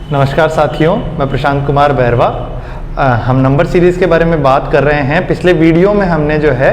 नमस्कार साथियों, मैं प्रशांत कुमार बहरवा। हम नंबर सीरीज़ के बारे में बात कर रहे हैं। पिछले वीडियो में हमने जो है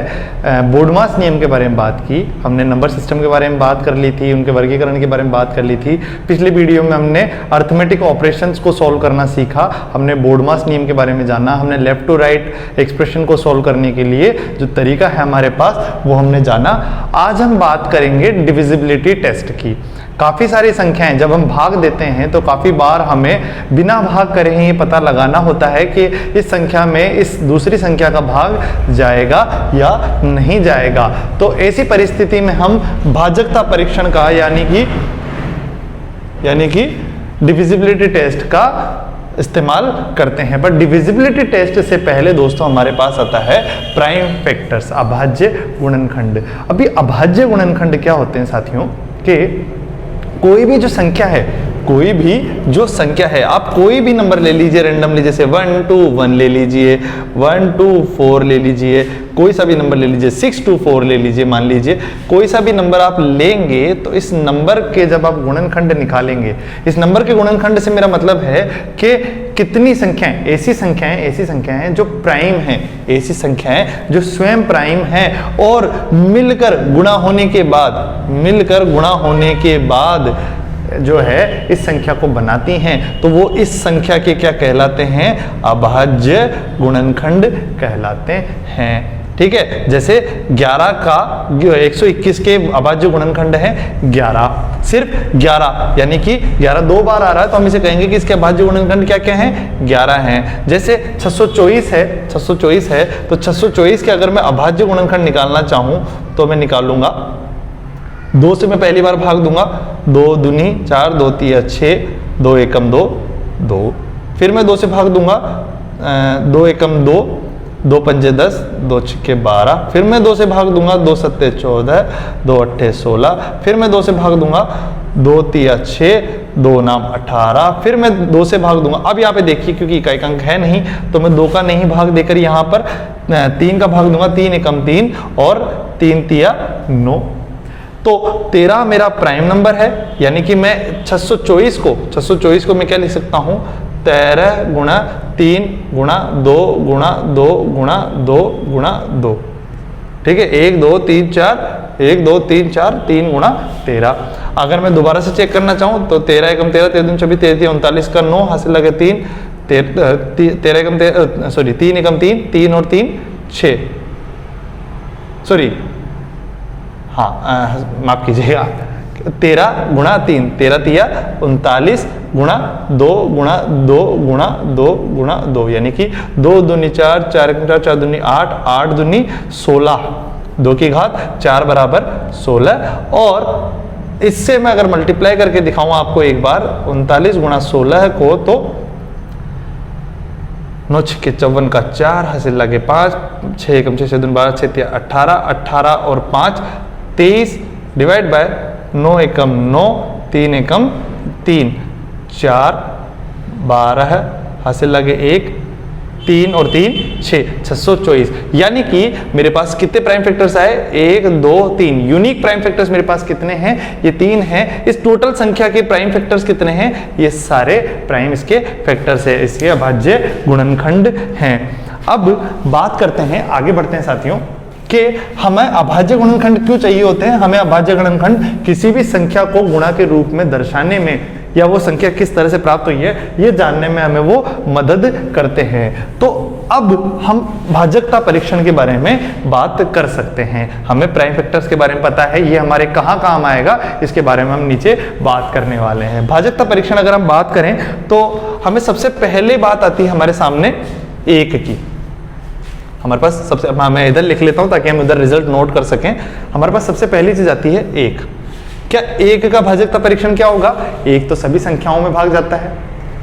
बोडमास नियम के बारे में बात की, हमने नंबर सिस्टम के बारे में बात कर ली थी, उनके वर्गीकरण के बारे में बात कर ली थी। पिछले वीडियो में हमने अर्थमेटिक ऑपरेशंस को सॉल्व करना सीखा, हमने बोडमास नियम के बारे में जाना, हमने लेफ्ट टू राइट एक्सप्रेशन को सॉल्व करने के लिए जो तरीका है हमारे पास वो हमने जाना। आज हम बात करेंगे डिविजिबिलिटी टेस्ट की। काफ़ी सारी संख्याएं जब हम भाग देते हैं तो काफ़ी बार हमें बिना भाग करे ही पता लगाना होता है कि इस संख्या में इस दूसरी संख्या का भाग जाएगा या नहीं जाएगा। तो ऐसी परिस्थिति में हम भाजकता परीक्षण का यानी कि डिविजिबिलिटी टेस्ट का इस्तेमाल करते हैं। पर डिविजिबिलिटी टेस्ट से पहले दोस्तों हमारे पास आता है प्राइम फैक्टर्स, अभाज्य गुणनखंड। अभी अभाज्य गुणनखंड क्या होते हैं साथियों कि कोई भी जो संख्या है, आप कोई भी नंबर ले लीजिए रेंडमली, जैसे 1 to 1 ले लीजिए, 1 to 4 ले लीजिए, कोई सा भी नंबर ले लीजिए, 6 to 4 ले लीजिए, मान लीजिए कोई सा भी नंबर आप लेंगे तो इस नंबर के जब आप गुणनखंड निकालेंगे, इस नंबर के गुणनखंड से मेरा मतलब है कि कितनी संख्याएं, ऐसी संख्याएं जो प्राइम हैं, ऐसी संख्याएं जो स्वयं प्राइम हैं और मिलकर गुणा होने के बाद जो है इस संख्या को बनाती हैं, तो वो इस संख्या के क्या कहलाते हैं? अभाज्य गुणनखंड कहलाते हैं। ठीक है, जैसे 11 का 121 के अभाज्य गुणनखंड है 11, सिर्फ 11, यानी कि 11 दो बार आ रहा है तो हम इसे कहेंगे कि इसके अभाज्य गुणनखंड क्या है? 11 हैं। जैसे 624 है तो 624 के अगर मैं अभाज्य गुणनखंड निकालना चाहूं तो मैं निकालूंगा, 2 से मैं पहली बार भाग दूंगा, 2 दूनी 4, 2 तिया 6, 2 एकम 2, 2, फिर मैं 2 से भाग दूंगा, 2 एकम 2, 2 पंजे 10, 2 छक्के 12, फिर मैं 2 से भाग दूंगा, 2 सत्ते 14, 2 अट्ठे 16, फिर मैं 2 से भाग दूंगा, 2 तिया 6, 2 नाम 18, फिर मैं 2 से भाग दूंगा। अब यहाँ पे देखिए क्योंकि इकाई अंक है नहीं तो मैं 2 का नहीं भाग देकर यहाँ पर 3 का भाग दूंगा, 3 एकम 3 और 3 तिया 9। तो 13 मेरा प्राइम नंबर है, यानी कि मैं 624 को मैं क्या लिख सकता हूं? 13 गुणा 3 गुणा 2 गुणा 2 गुणा 2 गुणा 2। ठीक है, 1 2 3 4, 1 2 3 4, 3 गुणा 13। अगर मैं दोबारा से चेक करना चाहूं तो 13 एकम 13, 13 दूनी 24, 13 39 का 9 हासिल लगे 3, 3 एकम 3, 3 और 3 6, सॉरी माफ कीजिएगा, 13 गुणा 3, 13 तिया 39 गुणा 2 गुणा 2 गुणा 2 गुणा 2, यानी कि 2 दूनी 4, 4 एकम 4, 4 दूनी 8, 8 दूनी 16, 2 की घात 4 बराबर 16। और इससे मैं अगर मल्टीप्लाई करके दिखाऊं आपको एक बार, 39 गुणा 16 को तो 9 छक्के 54 का 4 हासिल लगे 5, 6 एकम 6, 6 दूनी 12, 6 तिया 18, 18 और 5 23, डिवाइड बाय 9 एकम 9, 3 एकम 3, 4 12 हासिल लगे 1, 3 और 3 6, 624। यानी कि मेरे पास कितने प्राइम फैक्टर्स आए? 1 2 3 यूनिक प्राइम फैक्टर्स मेरे पास कितने हैं? ये 3 हैं। इस टोटल संख्या के प्राइम फैक्टर्स कितने हैं? ये सारे प्राइम इसके फैक्टर्स है, इसके अभाज्य गुणनखंड हैं। अब बात करते हैं, आगे बढ़ते हैं साथियों कि हमें अभाज्य गुणनखंड क्यों चाहिए होते हैं। हमें अभाज्य गुणनखंड किसी भी संख्या को गुणा के रूप में दर्शाने में या वो संख्या किस तरह से प्राप्त हुई है ये जानने में हमें वो मदद करते हैं। तो अब हम भाजकता परीक्षण के बारे में बात कर सकते हैं। हमें प्राइम फैक्टर्स के बारे में पता है, ये हमारे कहाँ काम आएगा इसके बारे में हम नीचे बात करने वाले हैं। भाजकता परीक्षण अगर हम बात करें तो हमें सबसे पहले बात आती है हमारे सामने 1 की। हमारे पास सबसे, मैं इधर लिख लेता हूं ताकि हम इधर रिजल्ट नोट कर सकें। हमारे पास सबसे पहली चीज आती है 1। क्या 1 का भाजकता परीक्षण क्या होगा? 1 तो सभी संख्याओं में भाग जाता है,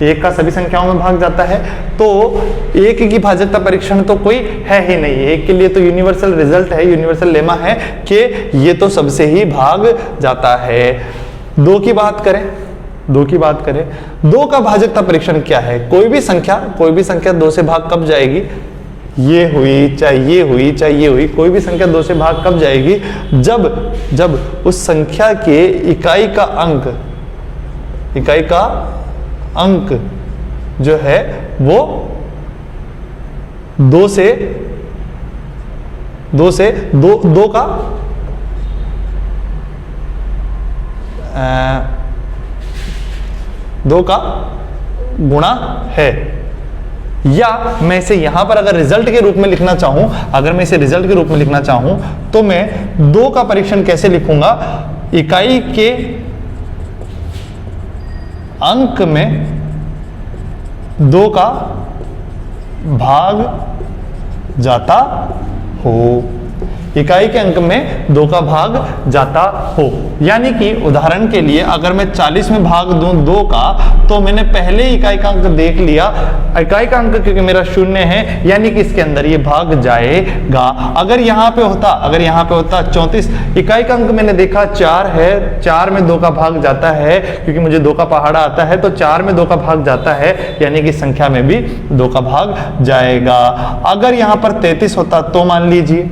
1 का सभी संख्याओं में भाग जाता है, तो 1 की भाजकता परीक्षण तो कोई है ही नहीं। 1 के लिए तो यूनिवर्सल रिजल्ट है, यूनिवर्सल लेमा है कि ये तो सबसे ही भाग जाता है। 2 की बात करें, 2 का भाजकता परीक्षण क्या है? कोई भी संख्या 2 से भाग कब जाएगी? ये हुई, चाहे ये हुई, चाहे ये हुई, कोई भी संख्या 2 से भाग कब जाएगी? जब उस संख्या के इकाई का अंक जो है वो 2 का गुणा है। या मैं इसे यहां पर अगर रिजल्ट के रूप में लिखना चाहूं, तो मैं 2 का परीक्षण कैसे लिखूंगा? इकाई के अंक में 2 का भाग जाता हो, इकाई के अंक में 2 का भाग जाता हो। यानी कि उदाहरण के लिए अगर मैं 40 में भाग दूं 2 का, तो मैंने पहले इकाई का अंक देख लिया, इकाई का अंक क्योंकि मेरा 0 है, यानी कि इसके अंदर ये भाग जाएगा। अगर यहाँ पे होता 34, इकाई का अंक मैंने देखा 4 है, 4 में 2 का भाग जाता है, क्योंकि मुझे 2 का पहाड़ा आता है, तो 4 में 2 का भाग जाता है, यानी कि संख्या में भी 2 का भाग जाएगा। अगर यहाँ पर 33 होता तो मान लीजिए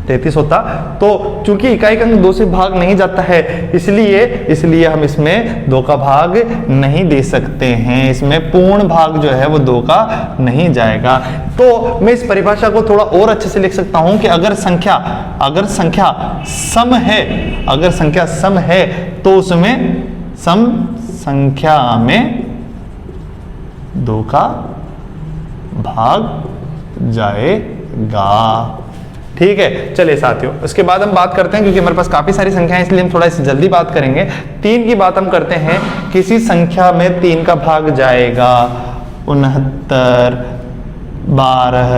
33 होता, तो चूंकि इकाई का अंक 2 से भाग नहीं जाता है, इसलिए हम इसमें 2 का भाग नहीं दे सकते हैं, इसमें पूर्ण भाग जो है वो 2 का नहीं जाएगा। तो मैं इस परिभाषा को थोड़ा और अच्छे से लिख सकता हूं कि अगर संख्या सम है तो उसमें सम संख्या में 2 का भाग जाएगा। ठीक है, चलिए साथियों, उसके बाद हम बात करते हैं, क्योंकि हमारे पास काफी सारी संख्याएं, इसलिए हम थोड़ा इसे जल्दी बात करेंगे। 3 की बात हम करते हैं। किसी संख्या में 3 का भाग जाएगा 69, 12,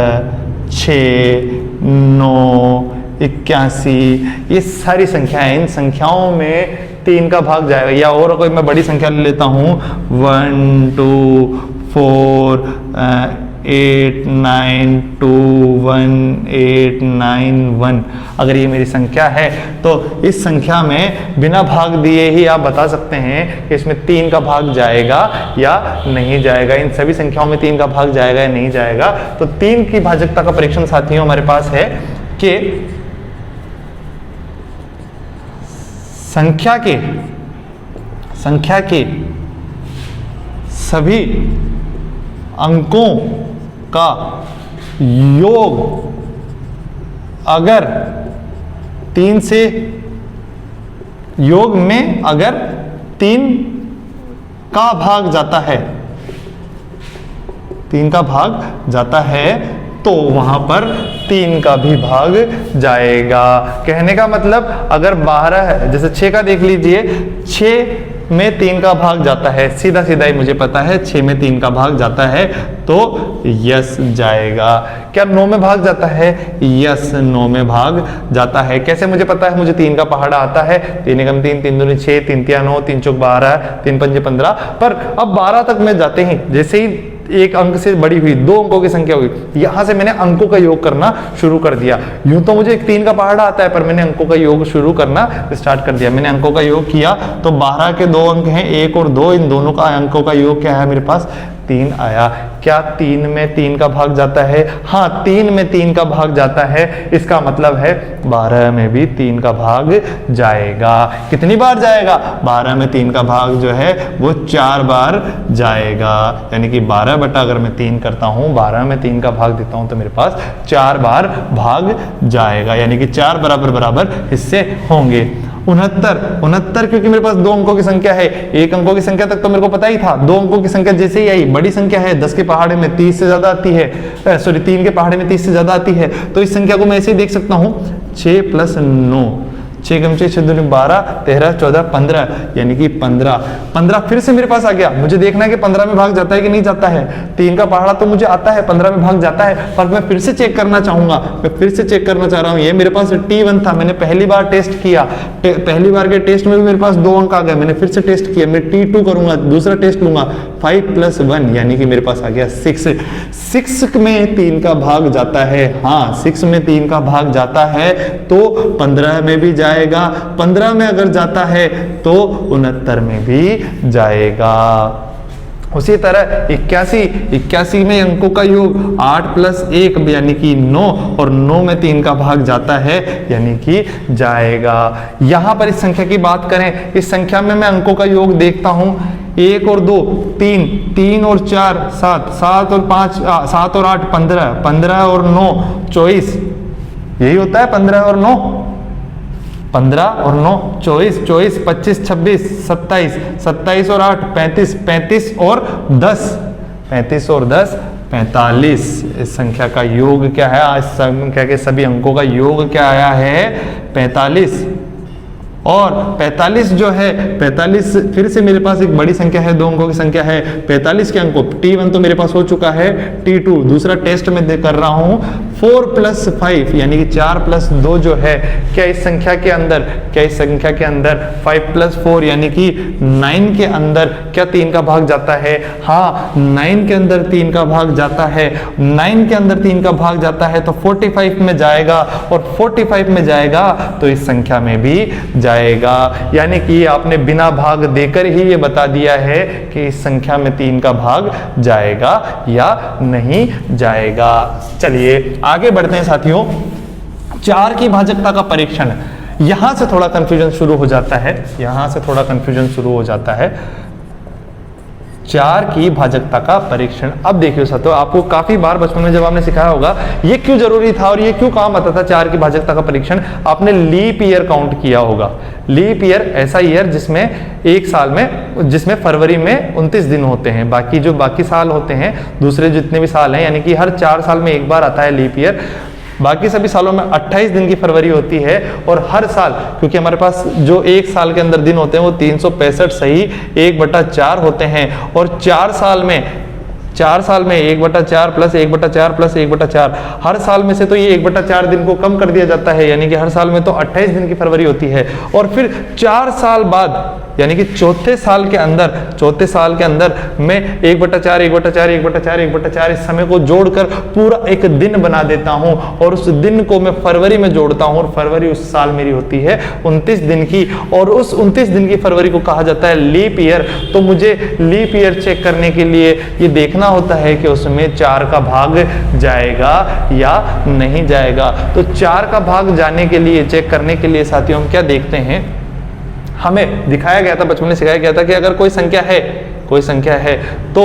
6, 9, 81, ये सारी संख्याएं, इन संख्याओं में 3 का भाग जाएगा। या और कोई मैं बड़ी संख्या ले लेता हूं, 1, 2, 4, 8, 9, 2, 1, 8, 9, 1। अगर ये मेरी संख्या है तो इस संख्या में बिना भाग दिए ही आप बता सकते हैं कि इसमें 3 का भाग जाएगा या नहीं जाएगा। इन सभी संख्याओं में 3 का भाग जाएगा या नहीं जाएगा। तो 3 की भाजकता का परीक्षण साथियों हमारे पास है कि संख्या के सभी अंकों का योग अगर 3 से योग में अगर 3 का भाग जाता है, 3 का भाग जाता है, तो वहां पर 3 का भी भाग जाएगा। कहने का मतलब अगर 12 है, जैसे 6 का देख लीजिए, 6 में 3 का भाग जाता है, सीधा सीधा ही मुझे पता है 6 में 3 का भाग जाता है, तो यस जाएगा। क्या 9 में भाग जाता है? यस 9 में भाग जाता है। कैसे मुझे पता है? मुझे 3 का पहाड़ा आता है, 3 एकम 3, 3 दूनी 6, 3 तिया 9, 3 चौक 12, 3 पंजे 15। पर अब 12 तक में जाते ही जैसे ही एक अंक से बड़ी हुई 2 अंकों की संख्या हुई, यहां से मैंने अंकों का योग करना शुरू कर दिया। यूं तो मुझे 3 का पहाड़ा आता है, पर मैंने अंकों का योग शुरू करना स्टार्ट कर दिया। मैंने अंकों का योग किया तो 12 के 2 अंक हैं, 1 और 2, इन दोनों का अंकों का योग क्या है मेरे पास? 3 आया। क्या 3 में 3 का भाग जाता है? हाँ, 3 में 3 का भाग जाता है। इसका मतलब है 12 में भी 3 का भाग जाएगा। कितनी बार जाएगा? 12 में 3 का भाग जो है वो 4 बार जाएगा। यानी कि 12 बटा अगर मैं 3 करता हूं, 12 में 3 का भाग देता हूं, तो मेरे पास 4 बार भाग जाएगा। यानी कि 4 बराबर हिस्से होंगे। 69 क्योंकि मेरे पास 2 अंकों की संख्या है, 1 अंकों की संख्या तक तो मेरे को पता ही था। 2 अंकों की संख्या जैसे ही आई, बड़ी संख्या है, 10 के पहाड़े में 30 से ज्यादा आती है, 3 के पहाड़े में 30 से ज्यादा आती है, तो इस संख्या को मैं ऐसे ही देख सकता हूं, 6 + 9, 6 × 6 = 12, 13, 14, 15, यानी कि 15 फिर से मेरे पास आ गया। मुझे देखना है कि 15 में भाग जाता है कि नहीं जाता है। 3 का पहाड़ा तो मुझे आता है, 15 में भाग जाता है, पर मैं फिर से चेक करना चाहूंगा। मैं फिर से चेक करना चाह रहा हूं। ये मेरे पास T1 था, मैंने पहली बार टेस्ट किया, पहली बार के टेस्ट में भी मेरे पास 2 अंक आ गए, मैंने फिर से टेस्ट किया। मैं T2 करूंगा, दूसरा टेस्ट लूंगा, 5 + 1, यानी कि मेरे पास आ गया 6। 6 में 3 का भाग जाता है। हाँ, 6 में 3 का भाग जाता है तो 15 में भी जाएगा। 15 में अगर जाता है तो 69 में भी जाएगा। उसी तरह 81 में अंकों का योग 8 + 1 यानी कि 9, और 9 में 3 का भाग जाता है, यानी कि जाएगा। यहां पर इस संख्या की बात करें, इस संख्या में मैं अंकों का योग देखता हूं, 1 और 2 3, 3 और 4 7, 7 और 5 7 और 8 15, 15 और 9 24, यही होता है 15 और 9, 15 और 9 24, 24 25 26 27, 27 और 8 35, 35 और 10 35 और 10 45। इस संख्या का योग क्या है? आज संख्या के सभी अंकों का योग क्या आया है? 45। और 45 जो है 45 फिर से मेरे पास एक बड़ी संख्या है, 2 अंकों की संख्या है। 45 के अंकों T1 तो मेरे पास हो चुका है, T2 दूसरा टेस्ट में कर रहा हूं। 4 + 5 यानी कि 4 + 2 जो है, क्या इस संख्या के अंदर 5 + 4 यानी कि 9 के अंदर क्या 3 का भाग जाता है? हाँ, 9 के अंदर 3 का भाग जाता है। 9 के अंदर 3 का भाग जाता है तो 45 में जाएगा, और 45 में जाएगा तो इस संख्या में भी जाएगा। यानी कि आपने बिना भाग देकर ही ये बता दिया है कि इस संख्या में 3 का भाग जाएगा या नहीं जाएगा। चलिए आगे बढ़ते हैं साथियों। 4 की भाजकता का परीक्षण, यहां से थोड़ा कंफ्यूजन शुरू हो जाता है, 4 की भाजकता का परीक्षण। अब देखिए साथियों, आपको काफी बार बचपन में जब आपने सिखाया होगा ये क्यों जरूरी था और ये क्यों काम आता था 4 की भाजकता का परीक्षण। आपने लीप ईयर काउंट किया होगा। लीप ईयर ऐसा ईयर जिसमें एक साल में, जिसमें फरवरी में 29 दिन होते हैं, बाकी साल होते हैं दूसरे जितने भी साल हैं, यानी कि हर 4 साल में एक बार आता है लीप ईयर। बाकी सभी सालों में 28 दिन की फरवरी होती है, और हर साल क्योंकि हमारे पास जो एक साल के अंदर दिन होते हैं वो 365 सही 1/4 होते हैं, और 4 साल में 1/4 + 1/4 + 1/4 हर साल में से तो ये 1/4 दिन को कम कर दिया जाता है, यानी कि हर साल में तो 28 दिन की फरवरी होती है। और फिर 4 साल बाद यानी कि चौथे साल के अंदर मैं 1/4 1/4 1/4 1/4 इस समय को जोड़कर पूरा एक दिन बना देता हूं, और उस दिन को मैं फरवरी में जोड़ता हूं, और फरवरी उस साल मेरी होती है 29 दिन की, और उस 29 दिन की फरवरी को कहा जाता है लीप ईयर। तो मुझे लीप ईयर चेक करने के लिए ये देखना होता है कि उसमें 4 का भाग जाएगा या नहीं जाएगा। तो 4 का भाग जाने के लिए, चेक करने के लिए साथियों हम क्या देखते हैं, हमें दिखाया गया था, बचपन में सिखाया गया था कि अगर कोई संख्या है तो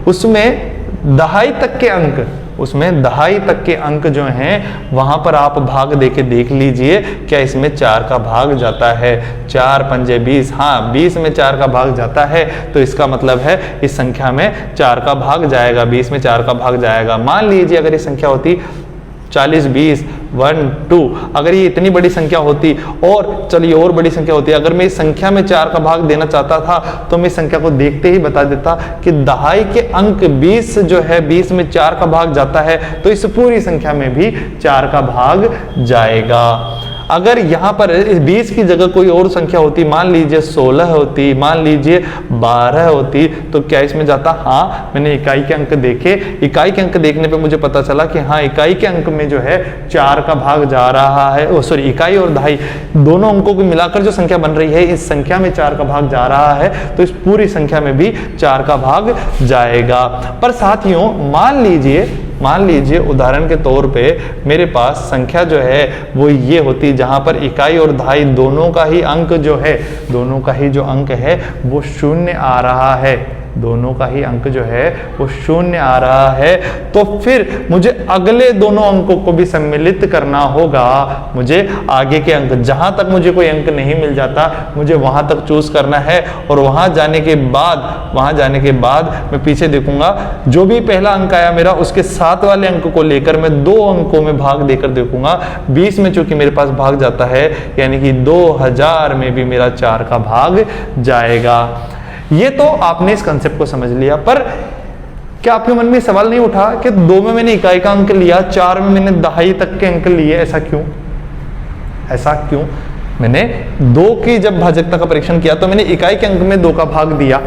उसमें दहाई तक के अंक जो हैं वहां पर आप भाग देके देख लीजिए क्या इसमें 4 का भाग जाता है। 4 × 5 = 20, हाँ 20 में 4 का भाग जाता है, तो इसका मतलब है इस संख्या में 4 का भाग जाएगा, 20 में 4 का भाग जाएगा। मान लीजिए अगर ये संख्या होती 40 20 1 2, अगर ये इतनी बड़ी संख्या होती, और चलिए और बड़ी संख्या होती, अगर मैं इस संख्या में 4 का भाग देना चाहता था तो मैं इस संख्या को देखते ही बता देता कि दहाई के अंक 20 जो है, 20 में 4 का भाग जाता है, तो इस पूरी संख्या में भी 4 का भाग जाएगा। अगर यहाँ पर 20 की जगह कोई और संख्या होती, मान लीजिए 16 होती, मान लीजिए 12 होती, तो क्या इसमें जाता? हाँ, मैंने इकाई के अंक देखे, इकाई के अंक देखने पे मुझे पता चला कि हाँ इकाई के अंक में जो है 4 का भाग जा रहा है। सॉरी, इकाई और दहाई दोनों अंकों को मिलाकर जो संख्या बन रही है, इस संख्या में 4 का भाग जा रहा है, तो इस पूरी संख्या में भी 4 का भाग जाएगा। पर साथियों मान लीजिए उदाहरण के तौर पे मेरे पास संख्या जो है वो ये होती, जहां पर इकाई और दहाई दोनों का ही अंक जो है, दोनों का ही जो अंक है वो 0 आ रहा है, दोनों का ही अंक जो है वो 0 आ रहा है, तो फिर मुझे अगले दोनों अंकों को भी सम्मिलित करना होगा। मुझे आगे के अंक, जहां तक मुझे कोई अंक नहीं मिल जाता, मुझे वहां तक चूज करना है, और वहां जाने के बाद मैं पीछे देखूंगा, जो भी पहला अंक आया मेरा, उसके साथ वाले अंक को लेकर मैं 2 अंकों में भाग देकर देखूंगा। 20 में चूंकि मेरे पास भाग जाता है, यानी कि 2000 में भी मेरा 4 का भाग जाएगा। ये तो आपने इस कंसेप्ट को समझ लिया, पर क्या आपके मन में सवाल नहीं उठा कि 2 में मैंने इकाई का अंक लिया, 4 में मैंने दहाई तक के अंक लिए, ऐसा क्यों? मैंने 2 की जब भाजकता का परीक्षण किया तो मैंने इकाई के अंक में 2 का भाग दिया,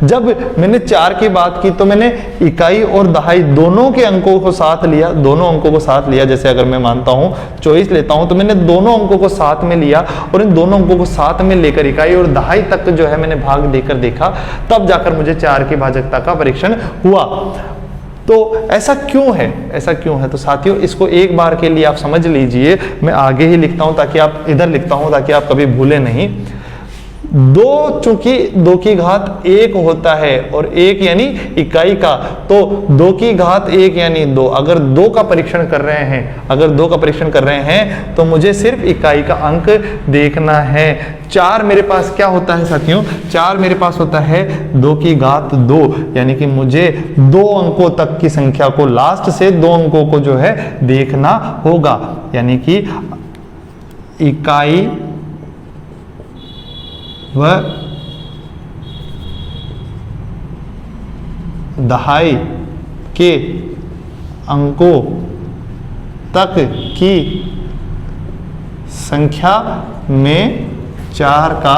जब मैंने 4 की बात की तो मैंने इकाई और दहाई दोनों के अंकों को साथ लिया, जैसे अगर मैं मानता हूं 24 लेता हूं तो मैंने दोनों अंकों को साथ में लिया, और इन दोनों अंकों को साथ में लेकर इकाई और दहाई तक जो है मैंने भाग देकर देखा, तब जाकर मुझे 4 की भाजकता का परीक्षण हुआ। तो ऐसा क्यों है? तो साथियों इसको एक बार के लिए आप समझ लीजिए, मैं आगे ही लिखता हूं ताकि आप, इधर लिखता हूं ताकि आप कभी भूले नहीं। दो, चूंकि 2 की घात 1 होता है और 1 यानी इकाई का, तो 2 की घात 1 यानी 2। अगर 2 का परीक्षण कर रहे हैं, अगर 2 का परीक्षण कर रहे हैं तो मुझे सिर्फ इकाई का अंक देखना है। 4 मेरे पास क्या होता है साथियों, 4 मेरे पास होता है 2 की घात 2, यानी कि मुझे 2 अंकों तक की संख्या को, लास्ट से 2 अंकों को जो है देखना होगा, यानी कि इकाई व दहाई के अंकों तक की संख्या में 4 का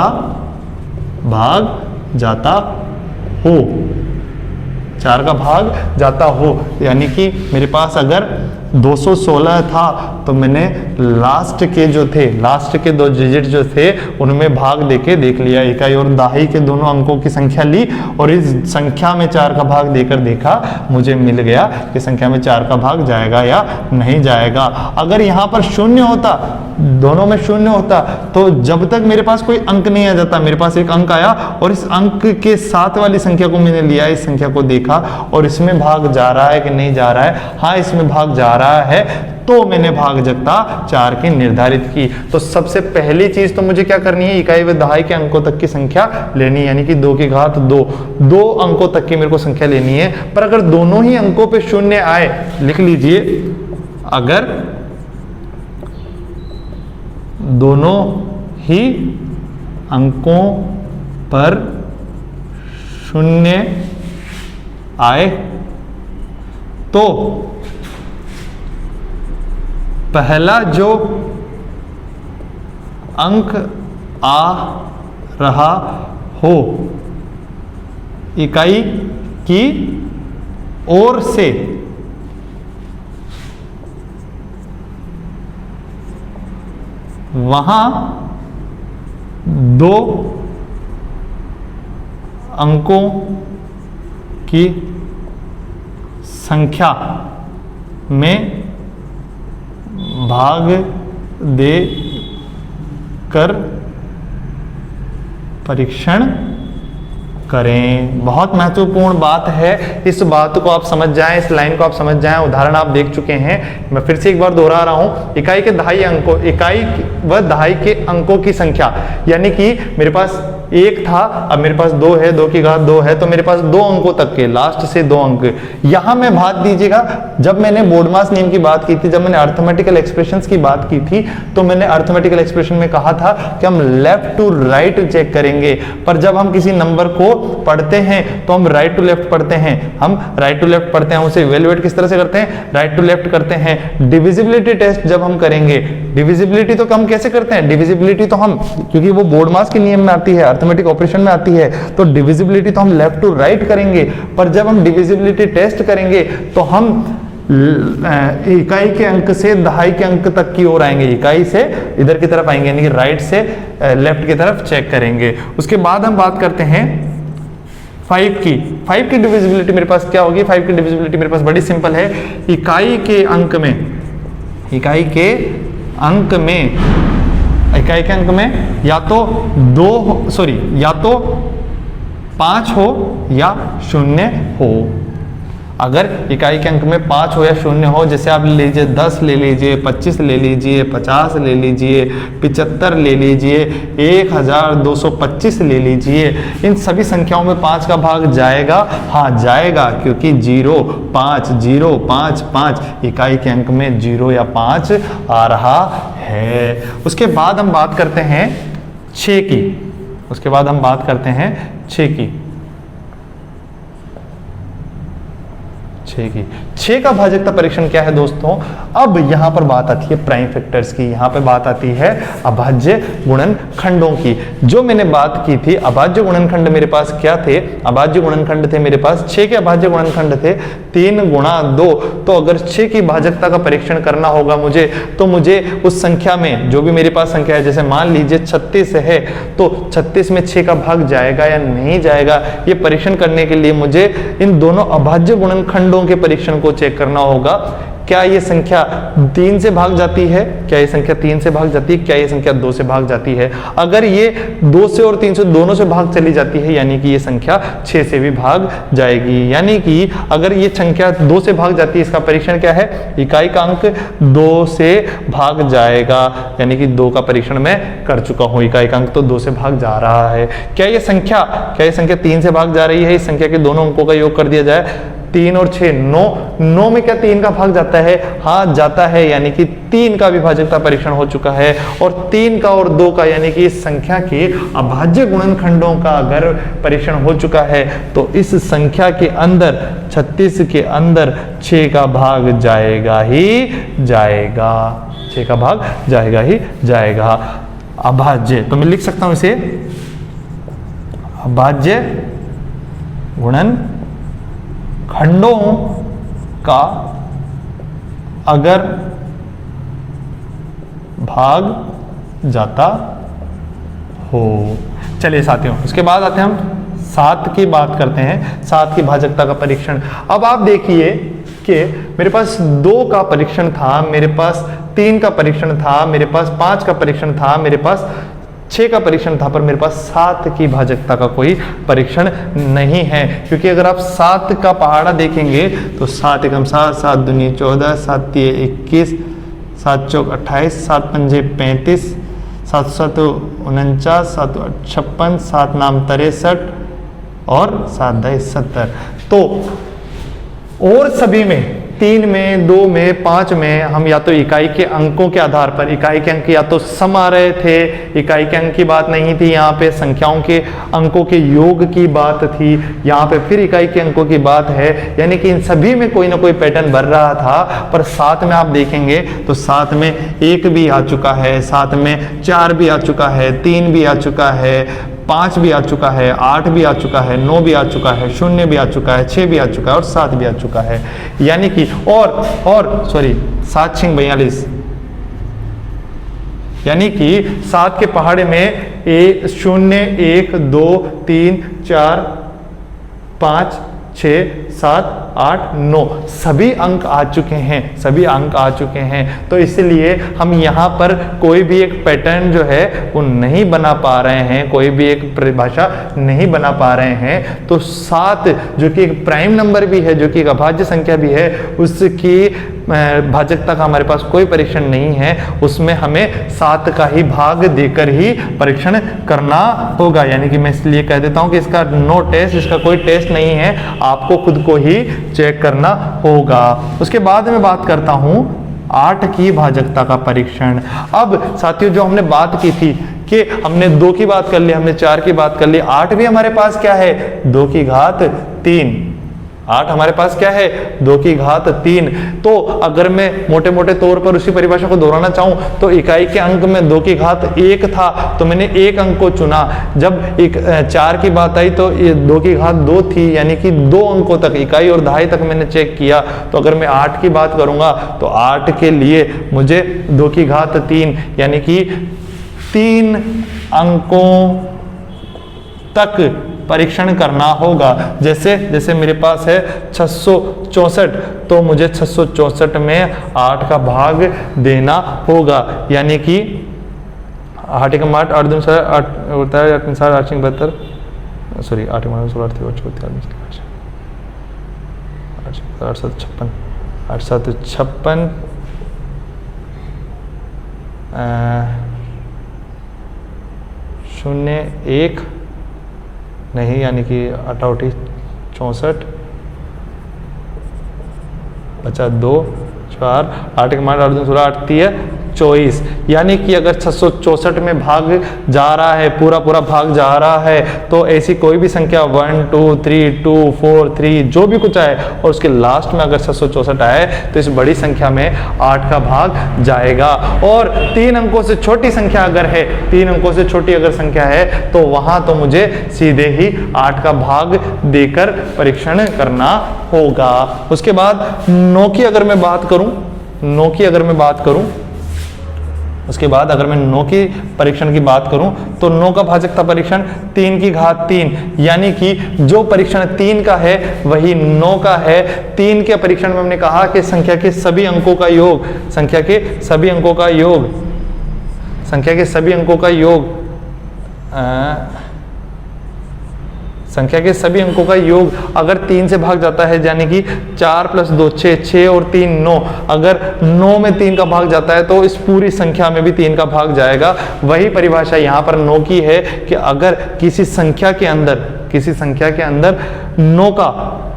भाग जाता हो, 4 का भाग जाता हो, यानी कि मेरे पास अगर 216 था तो मैंने लास्ट के जो थे, लास्ट के 2 डिजिट जो थे उनमें भाग देके देख लिया, इकाई और दहाई के दोनों अंकों की संख्या ली और इस संख्या में 4 का भाग देकर देखा, मुझे मिल गया कि संख्या में 4 का भाग जाएगा या नहीं जाएगा। अगर यहाँ पर 0 होता, दोनों में 0 होता, तो जब तक मेरे पास कोई अंक नहीं आ जाता, मेरे पास एक अंक आया और इस अंक के साथ वाली संख्या को मैंने लिया, इस संख्या को देखा और इसमें भाग जा रहा है कि नहीं जा रहा है, हाँ इसमें भाग जा रहा है, तो मैंने भागजकता 4 की निर्धारित की। तो सबसे पहली चीज तो मुझे क्या करनी है, इकाई व दहाई के अंकों तक की संख्या लेनी, यानी कि 2 की घात 2, 2 अंकों तक की मेरे को संख्या लेनी है। पर अगर दोनों ही अंकों पे 0 आए, लिख लीजिए, अगर दोनों ही अंकों पर 0 आए तो पहला जो अंक आ रहा हो इकाई की ओर से वहां 2 अंकों की संख्या में भाग दे कर परीक्षण करें। बहुत महत्वपूर्ण बात है, इस बात को आप समझ जाएं, इस लाइन को आप समझ जाएं। उदाहरण आप देख चुके हैं, मैं फिर से एक बार दोहरा रहा हूं, इकाई के दहाई अंकों, इकाई व दहाई के अंकों की संख्या, यानी कि मेरे पास 1 था, अब मेरे पास 2 है, 2 की घात 2 है, तो मेरे पास 2 अंकों तक के, लास्ट से 2 अंक। यहां में बात दीजिएगा, जब मैंने बोडमास नियम की बात की थी, जब मैंने अर्थमेटिकल एक्सप्रेशंस की बात की थी, तो मैंने अर्थमेटिकल एक्सप्रेशन में कहा था कि हम लेफ्ट टू राइट चेक करेंगे, पर जब हम किसी नंबर को पढ़ते हैं तो हम राइट टू लेफ्ट पढ़ते हैं, हम राइट टू लेफ्ट पढ़ते हैं, उसे इवैल्यूएट किस तरह से करते हैं, राइट टू लेफ्ट करते हैं। डिविजिबिलिटी टेस्ट जब हम करेंगे, डिविजिबिलिटी तो हम कैसे करते हैं, डिविजिबिलिटी तो हम, क्योंकि वो बोडमास के नियम में आती है, अर्थमेटिक ऑपरेशन में आती है, तो डिविजिबिलिटी तो हम लेफ्ट टू राइट करेंगे, पर जब हम डिविजिबिलिटी टेस्ट करेंगे तो हम इकाई के अंक से दहाई के अंक तक की ओर आएंगे, इकाई से इधर की तरफ आएंगे, यानी कि राइट से लेफ्ट की तरफ चेक करेंगे। उसके बाद हम बात करते हैं 5 की डिविजिबिलिटी मेरे पास क्या होगी, 5 की डिविजिबिलिटी मेरे पास बड़ी सिंपल है, इकाई के अंक में, इकाई के अंक में या तो 5 हो या 0 हो। अगर इकाई के अंक में 5 हो या 0 हो, जैसे आप ले लीजिए 10 ले लीजिए, 25 ले लीजिए, 50 ले लीजिए, 75 ले लीजिए, 1225 ले लीजिए, इन सभी संख्याओं में 5 का भाग जाएगा, हाँ जाएगा, क्योंकि 0, 5, 0, 5, 5 इकाई के अंक में 0 या 5 आ रहा है। उसके बाद हम बात करते हैं 6 की, उसके बाद हम बात करते हैं 6 की। 6 का भाजकता परीक्षण क्या है दोस्तों, अब यहां पर बात आती है प्राइम फैक्टर्स की, यहां पे बात आती है अभाज्य गुणनखंडों की। जो मैंने बात की थी, अभाज्य गुणनखंड मेरे पास क्या थे, अभाज्य गुणनखंड थे मेरे पास 6 के अभाज्य गुणनखंड थे 3 गुणा 2। तो अगर 6 की भाजकता का परीक्षण करना होगा मुझे, तो मुझे उस संख्या में, जो भी मेरे पास संख्या है, जैसे मान लीजिए 36 है, तो 36 में 6 का भाग जाएगा या नहीं जाएगा, ये परीक्षण करने के लिए मुझे इन दोनों अभाज्य गुणनखंडों के परीक्षण को चेक करना होगा। क्या ये संख्या 3 से भाग जाती है, क्या ये संख्या 3 से भाग जाती है, क्या ये संख्या 2 से भाग जाती है। अगर ये 2 से और 3 से दोनों से भाग चली जाती है यानी कि ये संख्या 6 से भी भाग जाएगी। यानी कि अगर ये संख्या 2 से भाग जाती है, इसका परीक्षण क्या है, इकाई का अंक 2 से भाग जाएगा, यानी कि 2 का परीक्षण मैं कर चुका हूं, इकाई का अंक तो 2 से भाग जा रहा है। क्या ये संख्या 3 से भाग जा रही है, इस संख्या के दोनों अंकों का योग कर दिया जाए, 3 और 6 9 में क्या 3 का भाग जाता है, हाँ जाता है, यानी कि 3 का विभाजकता परीक्षण हो चुका है। और 3 का और 2 का यानी कि इस संख्या के अभाज्य गुणनखंडों का अगर परीक्षण हो चुका है तो इस संख्या के अंदर 36 के अंदर 6 का भाग जाएगा ही जाएगा, 6 का भाग जाएगा ही जाएगा। अभाज्य, तो मैं लिख सकता हूं इसे, अभाज्य गुणन खंडों का अगर भाग जाता हो। चलिए साथियों, उसके बाद आते हैं हम 7 की बात करते हैं, 7 की भाजकता का परीक्षण। अब आप देखिए कि मेरे पास 2 का परीक्षण था, मेरे पास 3 का परीक्षण था, मेरे पास 5 का परीक्षण था, मेरे पास 6 का परीक्षण था, पर मेरे पास 7 की भाजकता का कोई परीक्षण नहीं है। क्योंकि अगर आप 7 का पहाड़ा देखेंगे तो 7 एकम 7, 7 दूनी 14, 7 तिये 21, 7 चौक 28, 7 पंजे 35, 7 7 49, 7 56, 7 नाम 63 और 7 दाई 70। तो और सभी में 3 में, 2 में, 5 में हम या तो इकाई के अंकों के आधार पर, इकाई के अंक या तो सम आ रहे थे, इकाई के अंक की बात नहीं थी, यहाँ पे संख्याओं के अंकों के योग की बात थी, यहाँ पे फिर इकाई के अंकों की बात है, यानी कि इन सभी में कोई ना कोई पैटर्न बन रहा था। पर 7 में आप देखेंगे तो 7 में 1 भी आ चुका है, 7 में 4 भी आ चुका है, 3 भी आ चुका है, 5 भी आ चुका है, 8 भी आ चुका है, 9 भी आ चुका है, 0 भी आ चुका है, 6 भी आ चुका है और 7 भी आ चुका है। यानी कि और सॉरी 7 6 42, यानी कि 7 के पहाड़े में 0 1 2 3 4 5 6 7 8 9 सभी अंक आ चुके हैं, सभी अंक आ चुके हैं। तो इसलिए हम यहाँ पर कोई भी एक पैटर्न जो है वो नहीं बना पा रहे हैं, कोई भी एक परिभाषा नहीं बना पा रहे हैं। तो 7 जो कि एक प्राइम नंबर भी है, जो कि एक अभाज्य संख्या भी है, उसकी भाजकता का हमारे पास कोई परीक्षण नहीं है, उसमें हमें 7 का ही भाग देकर ही परीक्षण करना होगा। यानी कि मैं इसलिए कह देता हूं कि इसका नो टेस्ट, इसका कोई टेस्ट नहीं है, आपको खुद को ही चेक करना होगा। उसके बाद में बात करता हूं 8 की भाजकता का परीक्षण। अब साथियों, जो हमने बात की थी कि हमने 2 की बात कर ली, हमने 4 की बात कर ली, 8 भी हमारे पास क्या है, 2 की घात 3। 8 हमारे पास क्या है, 2 की घात 3। तो अगर मैं मोटे मोटे तौर पर उसी परिभाषा को दोहराना चाहूं तो इकाई के अंक में 2 की घात 1 था, तो मैंने 1 अंक को चुना। जब 4 की बात आई तो ये 2 की घात 2 थी, यानी कि 2 अंकों तक, इकाई और दहाई तक मैंने चेक किया। तो अगर मैं 8 की बात करूंगा तो 8 के लिए मुझे 2 की घात 3 यानी कि 3 अंकों तक परीक्षण करना होगा। जैसे मेरे पास है 664, तो मुझे 664 में 8 का भाग देना होगा। यानी कि 8 एकम 8, 8 दूनी 8 होता है, 8 3 8 72, सॉरी 8 एकम 16 8 8 7 56, 8 7 56 0 1 नहीं, यानी कि 8 8 64 बचा 2 4 8 के 8 2 16 8 3 24। यानी कि अगर 664 में भाग जा रहा है, पूरा भाग जा रहा है, तो ऐसी कोई भी संख्या 1 2 3 2 4 3 जो भी कुछ आए और उसके लास्ट में अगर 664 आए तो इस बड़ी संख्या में 8 का भाग जाएगा। और 3 अंकों से छोटी संख्या अगर है, 3 अंकों से छोटी अगर संख्या है तो वहां तो मुझे सीधे ही 8 का भाग देकर परीक्षण करना होगा। उसके बाद 9 की अगर मैं बात करूं, उसके बाद अगर मैं 9 की परीक्षण की बात करूं तो 9 का भाजकता परीक्षण 3 की घात 3, यानी कि जो परीक्षण 3 का है वही 9 का है। 3 के परीक्षण में हमने कहा कि संख्या के सभी अंकों का योग, संख्या के सभी अंकों का योग, संख्या के सभी अंकों का योग, संख्या के सभी अंकों का योग अगर 3 से भाग जाता है, यानी कि 4 + 2 6, 6 और 3 9, अगर 9 में 3 का भाग जाता है तो इस पूरी संख्या में भी 3 का भाग जाएगा। वही परिभाषा यहाँ पर 9 की है कि अगर किसी संख्या के अंदर 9 का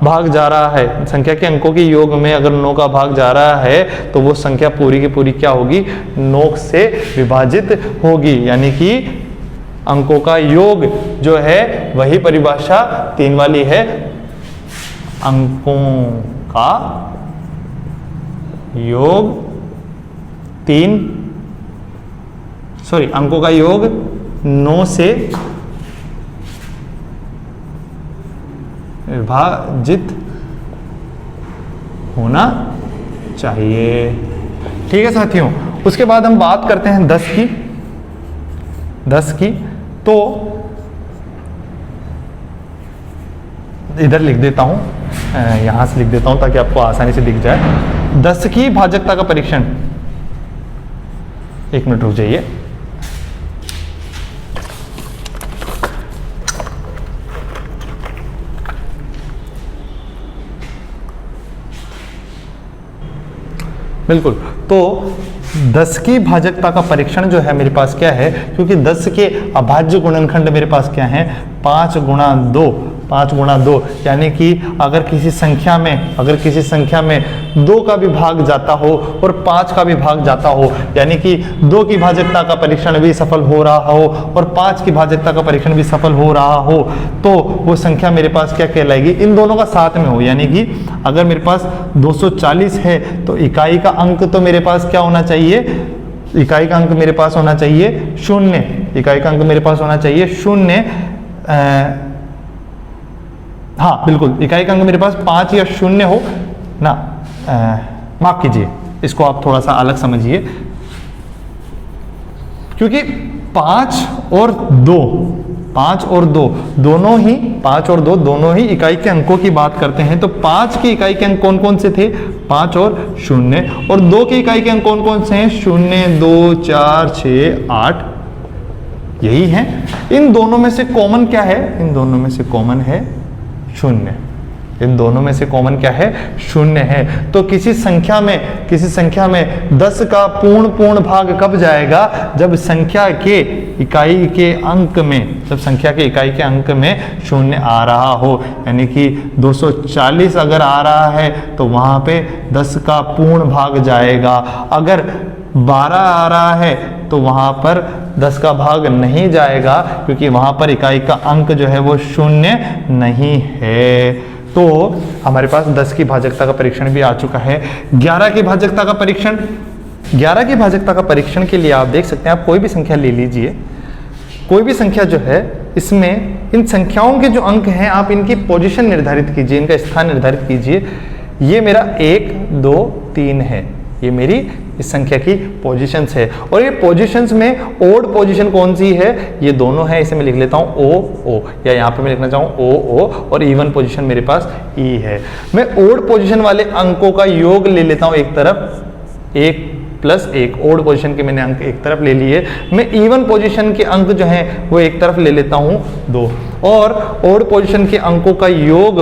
भाग जा रहा है, संख्या के अंकों के योग में अगर 9 का भाग जा रहा है तो वो संख्या पूरी की पूरी क्या होगी, 9 से विभाजित होगी, यानी कि अंकों का योग जो है वही परिभाषा 3 वाली है। अंकों का योग अंकों का योग 9 से विभाजित होना चाहिए। ठीक है साथियों, उसके बाद हम बात करते हैं 10 की। तो इधर लिख देता हूं, यहां से लिख देता हूं ताकि आपको आसानी से दिख जाए। 10 की भाजकता का परीक्षण, 1 मिनट रुक जाइए। बिल्कुल, तो 10 की भाजकता का परीक्षण जो है मेरे पास क्या है, क्योंकि 10 के अभाज्य गुणनखंड मेरे पास क्या है, 5 गुणा 2, यानी कि अगर किसी संख्या में 2 का भी भाग जाता हो और 5 का भी भाग जाता हो, यानी कि 2 की भाजकता का परीक्षण भी सफल हो रहा हो और 5 की भाजकता का परीक्षण भी सफल हो रहा हो, तो वो संख्या मेरे पास क्या कहलाएगी, इन दोनों का साथ में हो। यानी कि अगर मेरे पास 240 है तो इकाई का अंक तो मेरे पास क्या होना चाहिए, इकाई का अंक मेरे पास होना चाहिए 0, इकाई का अंक मेरे पास होना चाहिए 0। हाँ बिल्कुल, इकाई का अंक मेरे पास 5 या 0 हो ना, माफ कीजिए, इसको आप थोड़ा सा अलग समझिए, क्योंकि 5 और 2 दोनों ही इकाई के अंकों की बात करते हैं। तो 5 की इकाई के अंक कौन कौन से थे, 5 और 0, और 2 की इकाई के अंक कौन कौन से हैं, 0 2 4 6 8, यही है। इन दोनों में से कॉमन क्या है, इन दोनों में से कॉमन है 0, इन दोनों में से कॉमन क्या है, 0 है। तो किसी संख्या में 10 का पूर्ण भाग कब जाएगा, जब संख्या के इकाई के अंक में, जब संख्या के इकाई के अंक में 0 आ रहा हो, यानी कि 240 अगर आ रहा है तो वहां पे 10 का पूर्ण भाग जाएगा। अगर 12 आ रहा है तो वहां पर 10 का भाग नहीं जाएगा, क्योंकि वहां पर इकाई का अंक जो है वो 0 नहीं है। तो हमारे पास 10 की भाजकता का परीक्षण भी आ चुका है। 11 की भाजकता का परीक्षण, 11 की भाजकता का परीक्षण के लिए आप देख सकते हैं, आप कोई भी संख्या ले लीजिए, कोई भी संख्या जो है, इसमें इन संख्याओं के जो अंक हैं आप इनकी पोजीशन निर्धारित कीजिए, इनका स्थान निर्धारित कीजिए। ये मेरा 1 2 3 है, ये मेरी इस संख्या की पोजीशंस है, और ये पोजीशंस में ओड पोजीशन कौन सी है, ये दोनों है। इसे मैं लिख लेता हूँ O O, या यहाँ पे मैं लिखना चाहूँ O O, और इवन पोजीशन मेरे पास E है। मैं ओड पोजीशन वाले अंकों का योग ले लेता हूँ एक तरफ, 1 + 1, ओड पोजीशन के मैंने अंक एक तरफ ले लिए। मैं इवन पोजीशन के अंक जो हैं वो एक तरफ ले लेता हूँ 2, और ओड पोजीशन के अंकों का योग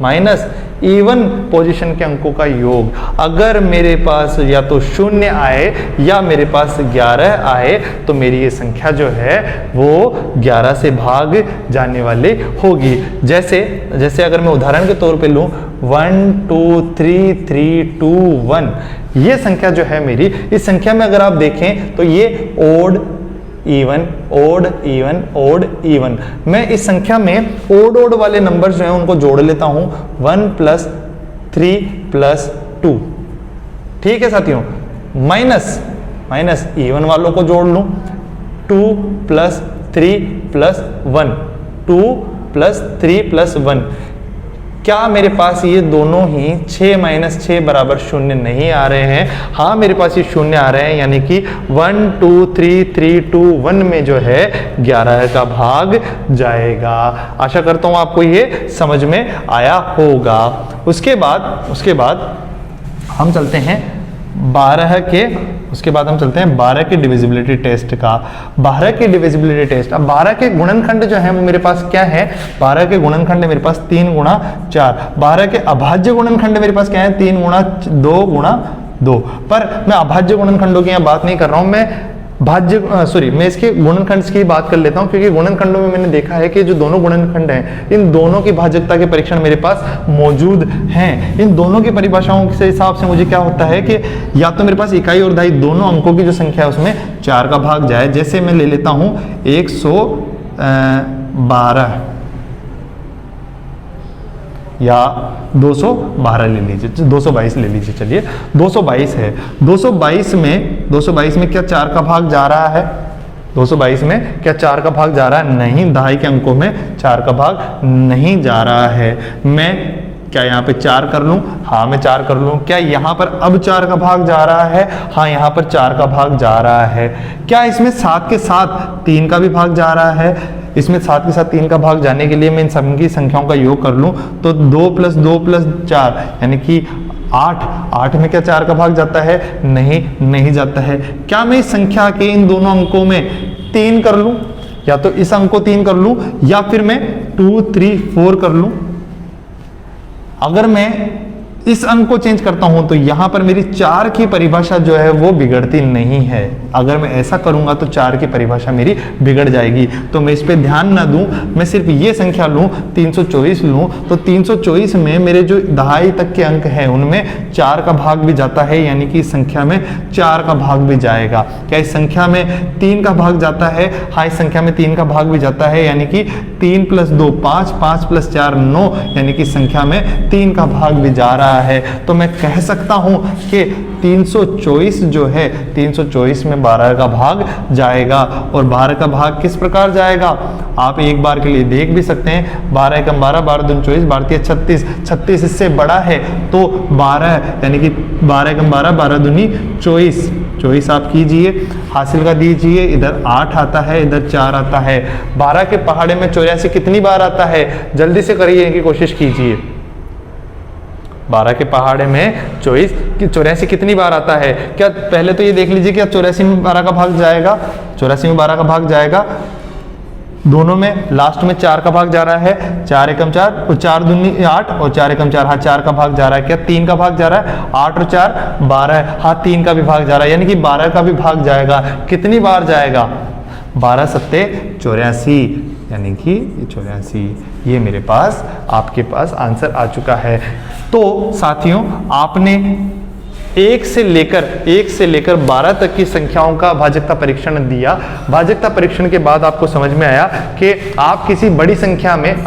माइनस इवन पोजीशन के अंकों का योग। अगर मेरे पास या तो 0 आए या मेरे पास 11 आए तो मेरी ये संख्या जो है वो 11 से भाग जाने वाली होगी। जैसे अगर मैं उदाहरण के तौर पे लूँ 1 2 3 3 2 1, ये संख्या जो है मेरी, इस संख्या में अगर आप देखें तो ये odd even odd even odd even, मैं इस संख्या में ओड वाले नंबर्स जो हैं उनको जोड़ लेता हूं, 1 + 3 + 2। ठीक है साथियों, माइनस इवन वालों को जोड़ लूं, 2 + 3 + 1, 2 + 3 + 1, क्या मेरे पास ये दोनों ही 6 माइनस 6 बराबर शून्य नहीं आ रहे हैं? हाँ मेरे पास ये शून्य आ रहे हैं, यानी कि 1 2 3 3 2 1 में जो है 11 का भाग जाएगा। आशा करता हूं आपको ये समझ में आया होगा। उसके बाद हम चलते हैं 12 के डिविजिबिलिटी टेस्ट का। 12 के डिविजिबिलिटी टेस्ट, अब 12 के गुणनखंड जो है वो मेरे पास क्या है? 12 के गुणनखंड मेरे पास 3 गुणा 4। 12 के अभाज्य गुणनखंड मेरे पास क्या है? 3 गुणा 2 गुणा 2। पर मैं अभाज्य गुणनखंडों की यहाँ बात नहीं कर रहा हूँ, मैं इसके गुणनखंड की बात कर लेता हूं, क्योंकि गुणनखंडों में मैंने देखा है कि जो दोनों गुणनखंड हैं इन दोनों की भाजकता के परीक्षण मेरे पास मौजूद हैं। इन दोनों की परिभाषाओं के हिसाब से मुझे क्या होता है कि या तो मेरे पास इकाई और दहाई दोनों अंकों की जो संख्या है उसमें 4 का भाग जाए। जैसे मैं ले लेता हूं 112 या 212 ले लीजिए, 222 ले लीजिए। चलिए 222 है, 222 में क्या 4 का भाग जा रहा है? 222 में क्या 4 का भाग जा रहा है? नहीं, दहाई के अंकों में 4 का भाग नहीं जा रहा है। मैं क्या यहाँ पे 4 कर लूं? हाँ मैं 4 कर लूं। क्या यहाँ पर अब 4 का भाग जा रहा है? हाँ यहाँ पर 4 का भाग जा रहा है। क्या इसमें 7 के साथ 3 का भी भाग जा रहा है? इसमें 7 के साथ 3 का भाग जाने के लिए मैं इन सभी संख्याओं का योग कर लूं तो 2 + 2 + 4 यानी कि 8 में क्या 4 का भाग जाता है? नहीं जाता है। क्या मैं इस संख्या के इन दोनों अंकों में 3 कर लूं, या तो इस अंक को 3 कर लूं या फिर मैं 2 3 4 कर लूं? अगर मैं इस अंक को चेंज करता हूं तो यहां पर मेरी 4 की परिभाषा जो है वो बिगड़ती नहीं है। अगर मैं ऐसा करूंगा तो 4 की परिभाषा मेरी बिगड़ जाएगी। तो मैं इस पे ध्यान ना दूं, मैं सिर्फ ये संख्या लूं 324 लूं तो 324 में मेरे जो दहाई तक के अंक हैं उनमें 4 का भाग भी जाता है, यानी कि इस संख्या में 4 का भाग भी जाएगा। क्या इस संख्या में 3 का भाग जाता है? हाँ इस संख्या में 3 का भाग भी जाता है, यानी कि 3 + 2 5 5 + 4 9, यानी कि संख्या में 3 का भाग भी जा रहा है। तो मैं कह सकता हूं कि 324 जो है 324 में 12 का भाग जाएगा। और 12 का भाग किस प्रकार जाएगा आप एक बार के लिए देख भी सकते हैं। 12 × 12 12 दूनी 24 12 36 36 इससे बड़ा है तो 12 यानी कि 12 × 12 12 दूनी 24 24 आप कीजिए, हासिल का दीजिए। इधर 8 आता है, इधर 4 आता है। 12 के पहाड़े में 84 कितनी बार आता है? जल्दी से करिए की कोशिश कीजिए। 12 के पहाड़े में 84 कितनी बार आता है? क्या पहले तो ये देख लीजिए क्या 84 में 12 का भाग जाएगा? 84 में 12 का भाग जाएगा। दोनों में लास्ट में 4 का भाग जा रहा है। 4 × 4 और 4 दूनी 8 और 4 × 4 हाँ 4 का भाग जा रहा है। क्या 3 का भाग जा रहा है? 8 और 4 12 हाँ 3 का भी भाग जा रहा है, यानी कि 12 का भी भाग जाएगा। कितनी बार जाएगा? 12 × 7 = 84, यानी कि 84। ये मेरे पास आपके पास आंसर आ चुका है। तो साथियों आपने 1 से लेकर 12 तक की संख्याओं का भाजकता परीक्षण दिया। भाजकता परीक्षण के बाद आपको समझ में आया कि आप किसी बड़ी संख्या में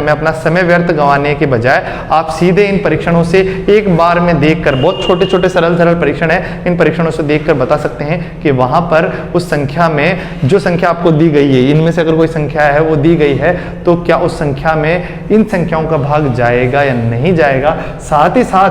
अपना समय व्यर्थ गंवाने के बजाय आप सीधे इन परीक्षणों से एक बार में देखकर, बहुत छोटे छोटे सरल परीक्षण है, इन परीक्षणों से देखकर बता सकते हैं कि वहां पर उस संख्या में जो संख्या आपको दी गई है, इनमें से अगर कोई संख्या है वो दी गई है तो क्या उस संख्या में इन संख्याओं का भाग जाएगा या नहीं जाएगा। साथ ही साथ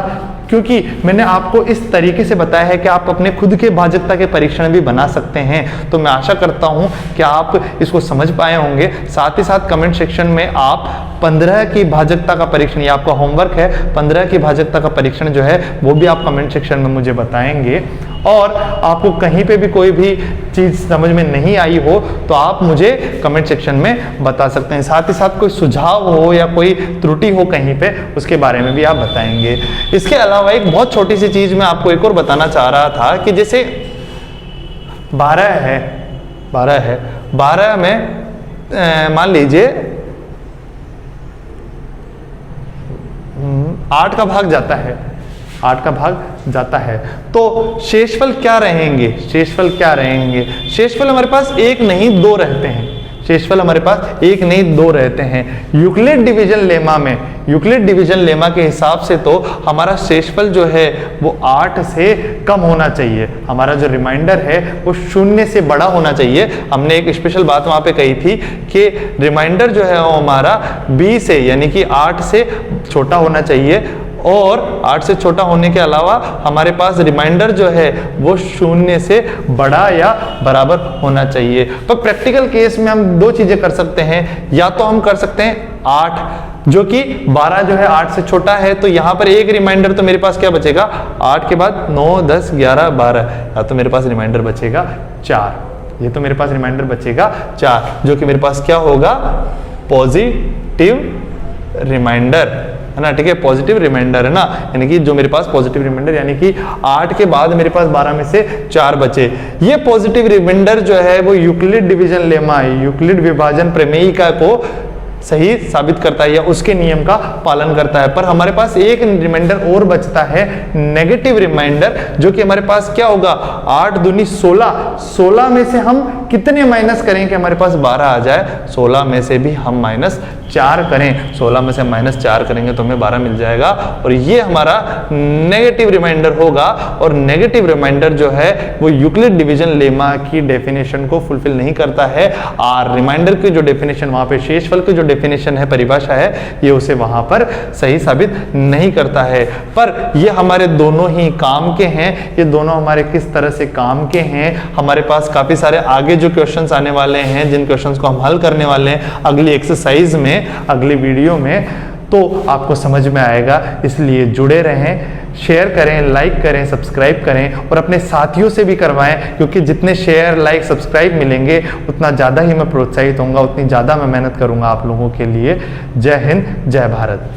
क्योंकि मैंने आपको इस तरीके से बताया है कि आप अपने खुद के भाजकता के परीक्षण भी बना सकते हैं, तो मैं आशा करता हूं कि आप इसको समझ पाए होंगे। साथ ही साथ कमेंट सेक्शन में आप 15 की भाजकता का परीक्षण, ये आपका होमवर्क है, 15 की भाजकता का परीक्षण जो है वो भी आप कमेंट सेक्शन में मुझे बताएंगे। और आपको कहीं पे भी कोई भी चीज़ समझ में नहीं आई हो तो आप मुझे कमेंट सेक्शन में बता सकते हैं। साथ ही साथ कोई सुझाव हो या कोई त्रुटि हो कहीं पे, उसके बारे में भी आप बताएंगे। इसके अलावा एक बहुत छोटी सी चीज़ मैं आपको एक और बताना चाह रहा था कि जैसे 12 है 12 में मान लीजिए 8 का भाग जाता है, 8 का भाग जाता है, तो शेषफल क्या रहेंगे? शेषफल हमारे पास 1 नहीं 2 रहते हैं। शेषफल हमारे पास एक नहीं दो रहते हैं। यूक्लिड डिवीजन लेमा में, यूक्लिड डिवीजन लेमा के हिसाब से तो हमारा शेषफल जो है वो 8 से कम होना चाहिए, हमारा जो रिमाइंडर है वो 0 से बड़ा होना चाहिए। हमने एक स्पेशल बात वहां पे कही थी कि रिमाइंडर जो है वो हमारा 20 से यानी कि 8 से छोटा होना चाहिए, और 8 से छोटा होने के अलावा हमारे पास रिमाइंडर जो है वो 0 से बड़ा या बराबर होना चाहिए। तो प्रैक्टिकल केस में हम दो चीजें कर सकते हैं, या तो हम कर सकते हैं 8 जो कि 12 जो है 8 से छोटा है, तो यहां पर एक रिमाइंडर तो मेरे पास क्या बचेगा, 8 के बाद 9 10 11 12, या तो मेरे पास रिमाइंडर बचेगा 4, ये तो मेरे पास रिमाइंडर बचेगा 4, जो कि मेरे पास क्या होगा, पॉजिटिव रिमाइंडर है ना, ठीक है, पॉजिटिव रिमाइंडर है ना, यानी कि जो मेरे पास पॉजिटिव रिमाइंडर यानी कि 8 के बाद मेरे पास 12 में से 4 बचे। ये पॉजिटिव रिमाइंडर जो है वो यूक्लिड डिवीजन लेमा, यूक्लिड विभाजन प्रमेयिका को सही साबित करता है या उसके नियम का पालन करता है। पर हमारे पास एक रिमाइंडर और बचता है, नेगेटिव रिमाइंडर, जो कि हमारे पास क्या होगा, 8 दूनी 16, 16 में से हम कितने माइनस करें कि हमारे पास 12 आ जाए, 16 में से भी हम -4 करें, 16 में से -4 करेंगे तो हमें 12 मिल जाएगा, और ये हमारा नेगेटिव रिमाइंडर होगा। और नेगेटिव रिमाइंडर जो है वो यूक्लिड डिवीजन लेमा की डेफिनेशन को फुलफिल नहीं करता है। और रिमाइंडर की जो डेफिनेशन वहां पे शेषफल की जो डेफिनेशन है, परिभाषा है, ये उसे वहां पर सही साबित नहीं करता है। पर ये हमारे दोनों ही काम के हैं, ये दोनों हमारे किस तरह से काम के हैं, हमारे पास काफी सारे आगे जो क्वेश्चंस आने वाले हैं, जिन क्वेश्चंस को हम हल करने वाले हैं अगली एक्सरसाइज में, अगली वीडियो में, तो आपको समझ में आएगा। इसलिए जुड़े रहें, शेयर करें, लाइक करें, सब्सक्राइब करें, और अपने साथियों से भी करवाएं, क्योंकि जितने शेयर लाइक सब्सक्राइब मिलेंगे उतना ज़्यादा ही मैं प्रोत्साहित होऊंगा, उतनी ज़्यादा मैं मेहनत करूंगा आप लोगों के लिए। जय हिंद, जय भारत।